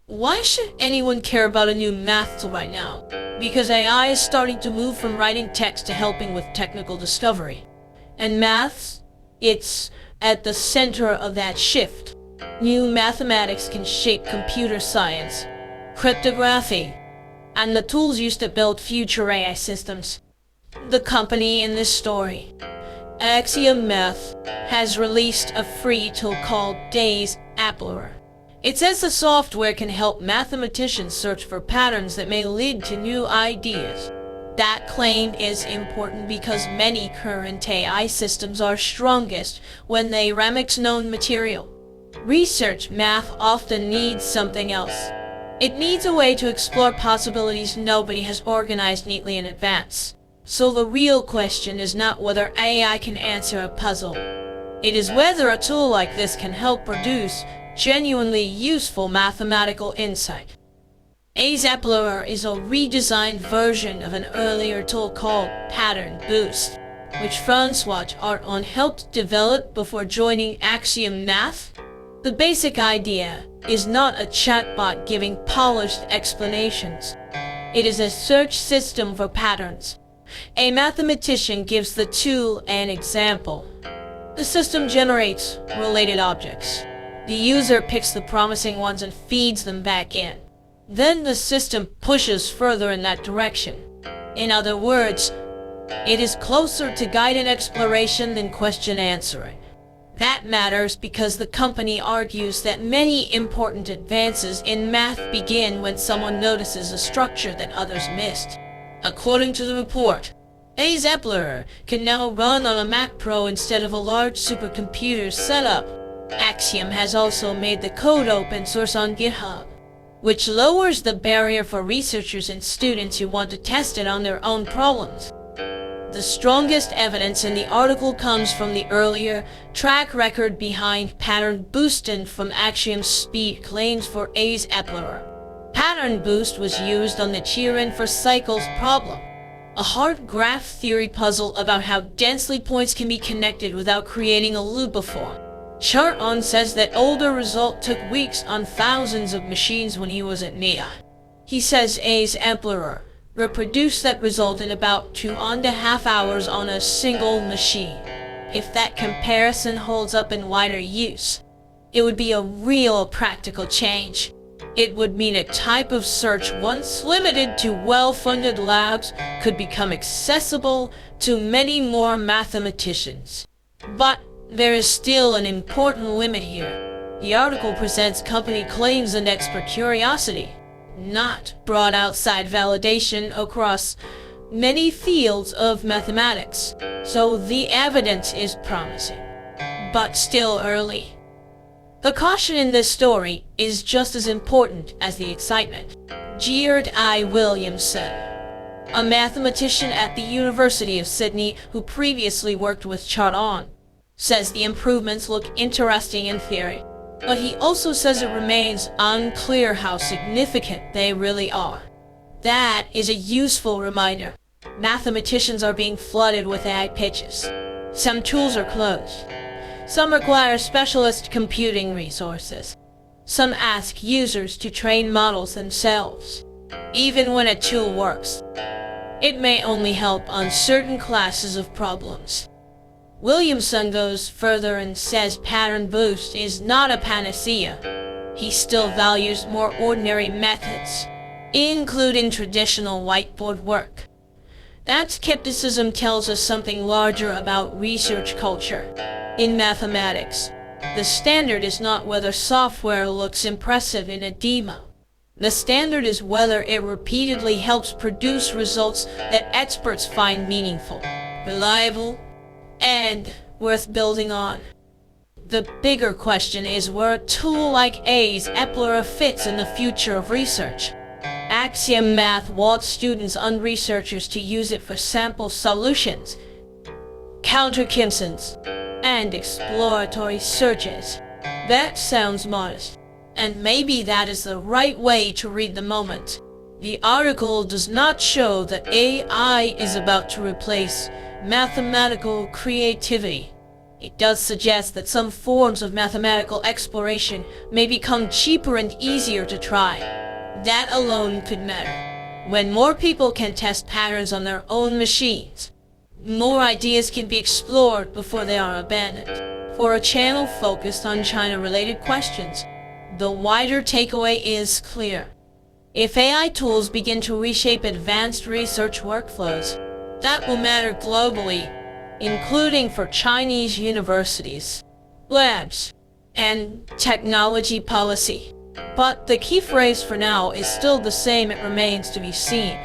Why should anyone care about a new math tool right now? Because AI is starting to move from writing text to helping with technical discovery. And maths, it's at the center of that shift. New mathematics can shape computer science, cryptography, and the tools used to build future AI systems. The company in this story, Axiom Math, has released a free tool called Axplorer. It says the software can help mathematicians search for patterns that may lead to new ideas. That claim is important because many current AI systems are strongest when they remix known material. Research math often needs something else. It needs a way to explore possibilities nobody has organized neatly in advance. So the real question is not whether AI can answer a puzzle. It is whether a tool like this can help produce genuinely useful mathematical insight. Axplorer is a redesigned version of an earlier tool called Pattern Boost, which Francois Arton helped develop before joining Axiom Math. The basic idea is not a chatbot giving polished explanations. It is a search system for patterns. A mathematician gives the tool an example. The system generates related objects. The user picks the promising ones and feeds them back in. Then the system pushes further in that direction. In other words, it is closer to guided exploration than question answering. That matters because the company argues that many important advances in math begin when someone notices a structure that others missed. According to the report, Axplorer can now run on a Mac Pro instead of a large supercomputer setup. Axiom has also made the code open source on GitHub, which lowers the barrier for researchers and students who want to test it on their own problems. The strongest evidence in the article comes from the earlier track record behind Pattern Boost and from Axiom's speed claims for Axplorer. Pattern Boost was used on the Cheer-in for Cycles problem, a hard graph theory puzzle about how densely points can be connected without creating a loop before. Charton says that older result took weeks on thousands of machines when he was at NIA. He says Axplorer reproduced that result in about 2.5 hours on a single machine. If that comparison holds up in wider use, it would be a real practical change. It would mean a type of search once limited to well-funded labs could become accessible to many more mathematicians. But there is still an important limit here. The article presents company claims and expert curiosity, not broad outside validation across many fields of mathematics. So the evidence is promising, but still early. The caution in this story is just as important as the excitement. Geard I. Williamson, a mathematician at the University of Sydney who previously worked with Charton, says the improvements look interesting in theory, but he also says it remains unclear how significant they really are. That is a useful reminder. Mathematicians are being flooded with AI pitches. Some tools are closed. Some require specialist computing resources. Some ask users to train models themselves. Even when a tool works, it may only help on certain classes of problems. Williamson goes further and says Pattern Boost is not a panacea. He still values more ordinary methods, including traditional whiteboard work. That skepticism tells us something larger about research culture. In mathematics, the standard is not whether software looks impressive in a demo. The standard is whether it repeatedly helps produce results that experts find meaningful, reliable, and worth building on. The bigger question is where a tool like Axplorer fits in the future of research. Axiom Math wants students and researchers to use it for sample solutions, counter-comparisons, and exploratory searches. That sounds modest, and maybe that is the right way to read the moment. The article does not show that AI is about to replace mathematical creativity. it does suggest that some forms of mathematical exploration may become cheaper and easier to try. That alone could matter. When more people can test patterns on their own machines, more ideas can be explored before they are abandoned. For a channel focused on China-related questions, the wider takeaway is clear. If AI tools begin to reshape advanced research workflows, that will matter globally, including for Chinese universities, labs, and technology policy. But the key phrase for now is still the same. It remains to be seen.